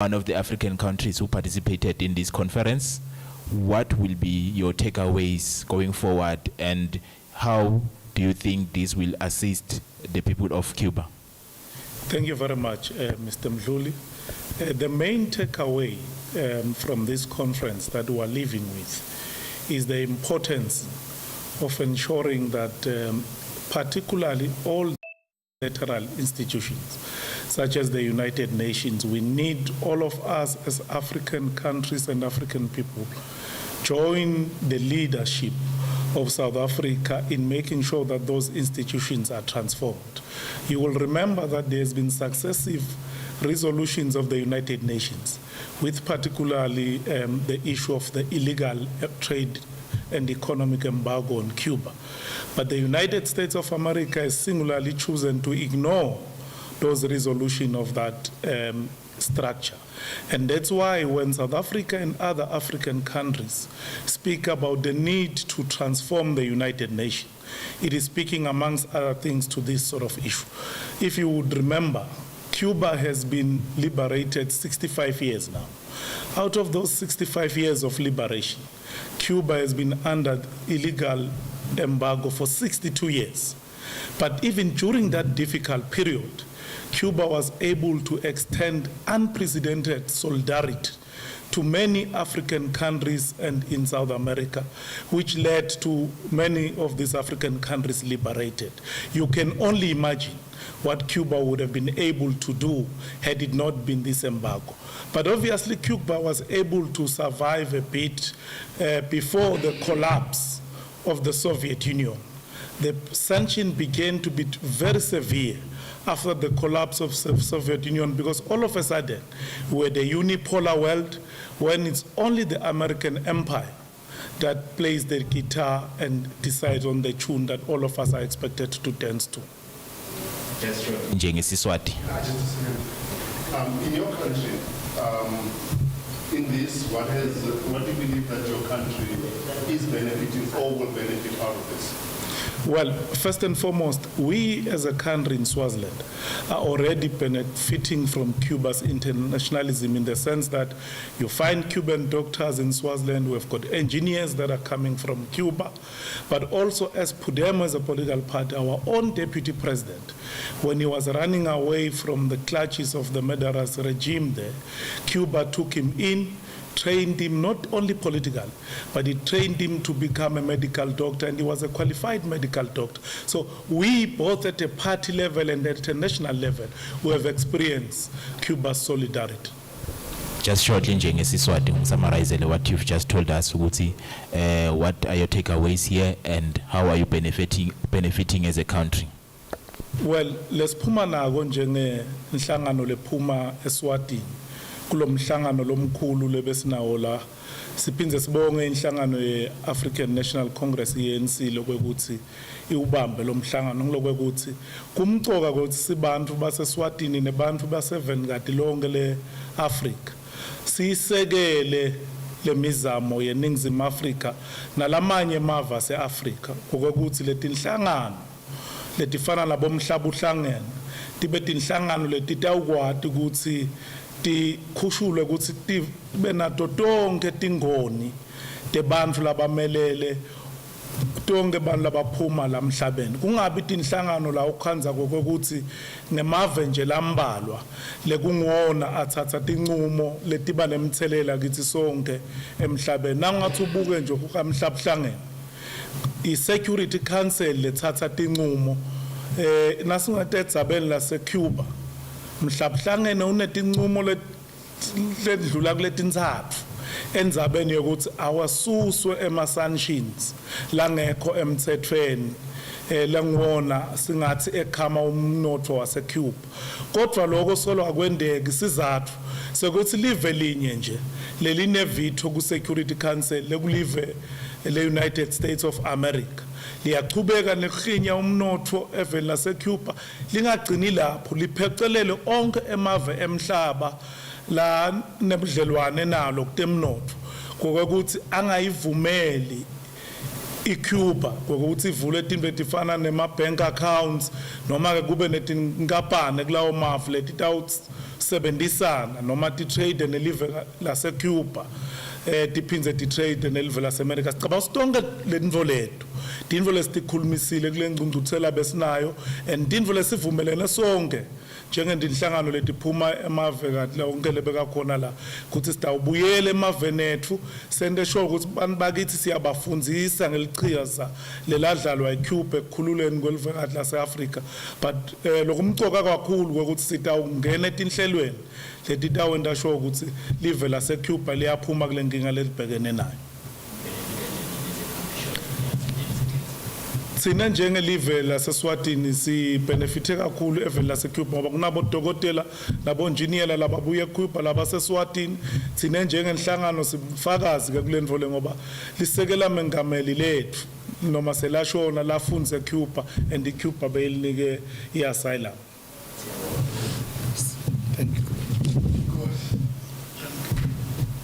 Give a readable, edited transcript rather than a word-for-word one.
one of the African countries who participated in this conference. What will be your takeaways going forward, and how do you think this will assist the people of Cuba? Thank you very much, Mr. Mdluli. The main takeaway from this conference that we are living with is the importance of ensuring that particularly all bilateral institutions, such as the United Nations, we need all of us as African countries and African people join the leadership of South Africa in making sure that those institutions are transformed. You will remember that there has been successive resolutions of the United Nations, with particularly the issue of the illegal trade and economic embargo on Cuba. But the United States of America has singularly chosen to ignore those resolutions of that structure. And that's why when South Africa and other African countries speak about the need to transform the United Nations, it is speaking amongst other things to this sort of issue. If you would remember, Cuba has been liberated 65 years now. Out of those 65 years of liberation, Cuba has been under illegal embargo for 62 years. But even during that difficult period, Cuba was able to extend unprecedented solidarity to many African countries and in South America, which led to many of these African countries liberated. You can only imagine what Cuba would have been able to do had it not been this embargo. But obviously Cuba was able to survive a bit before the collapse of the Soviet Union. The sanctions began to be very severe after the collapse of the Soviet Union, because all of a sudden we're the unipolar world when it's only the American empire that plays the guitar and decides on the tune that all of us are expected to dance to. Yes, sure. Njengesiswati. Just a second. In your country, in this, what do you believe that your country is benefiting or will benefit out of this? Well, first and foremost, we as a country in Swaziland are already benefiting from Cuba's internationalism, in the sense that you find Cuban doctors in Swaziland, we've got engineers that are coming from Cuba, but also as Podemos as a political party, our own deputy president, when he was running away from the clutches of the murderous regime there, Cuba took him in, trained him not only politically, but he trained him to become a medical doctor, and he was a qualified medical doctor. So we, both at a party level and at a national level, we have experienced Cuba's solidarity. Just shortly, njengesiswati, summarize what you've just told us. What are your takeaways here, and how are you benefiting as a country? Well, let's Mpumalanga njenge nhlangano lephuma eSwatini. Kulomhlangano lomkhulu lebesinawo la, siphinze sibonge inhlangano ye-African National Congress ANC lokwekuthi iwubambe lo mhlangano, ngilokwekuthi kumcoka ukuthi sibantu baseSwatini nebantu basevengati lonke le-Afrika sisekele le mizamo yeNingizimu Afrika nalamanye amava ase-Afrika ukuthi leti nhlangano letifana labomhlaba uhlangene tibe tinhlangano letitawukwati ukuthi tikhushulwe ukuthi tibe nato tonke tingoni tebantfu labamelele tonke bantu labaphuma la emhlabeni, kungabi tinhlangano la ukhanza kokuthi ngemave nje lambalwa lekungona athatha tinqumo letiba nemthelela kithi sonke emhlabeni. Nangathi ubuke nje ukamhlaba hlangene i-Security Council lethatha tinqumo nasingatedzabeni lase-Cuba, mhlabhlangene unetinqumo ledlula kuletintsatfu endzabeni yokuthi awasuswe ema-sanctions langekho emthethweni langiwona singathi ekhama umnotho wase-Cuba. Kodwa lokho solo akwendeki isizathu sekuthi live linye nje leline-veto ku-Security Council lekulive le-United States of America liyachubeka nekhinya umnotho eveni lase-Cuba, lingagcini lapho, liphecelele onke emave emhlaba la nebudlelwane nalo kutemnotho kokuthi angayivumeli iCuba ukuthi ivule izinto etifana nema bank accounts noma ke kube netinkampani kulawo mafu letitawuthi sebenzisana noma ti-trade nelive lase-Cuba tiphindze ti-trade nelive lase-America. Sicabanga sitonke lendvo lethu tindvo lesitikhulumisile kule ngcungcuthela besinayo and tindvo lesivumelene sonke njengendinhlangano letiphuma emave kahle onke lebeka khona la ukuthi sitawubuyela emaveni ethu sente sure ukuthi bantu bakithi siyabafundzisa ngelichaza leladlalwa eCuba ekukhululeni kwelive kahle lase-Afrika but lokumcoka kakhulu ukuthi sitawungena etinhlelweni letitawenta sure ukuthi live lase-Cuba liyaphuma kule nkinga lelibhekene nayo. Sina njengelive laseSwatini si-benefite kakhulu eveni lase-Cuba ngoba kunabodokotela nabonjiniyela lababuye eCuba labaseSwatini. Sina njengenhlangano sifakazi kule ndvo le ngoba lisekela mengameli lethu noma selashona lafundze eCuba and iCuba beyilinike i-asylum.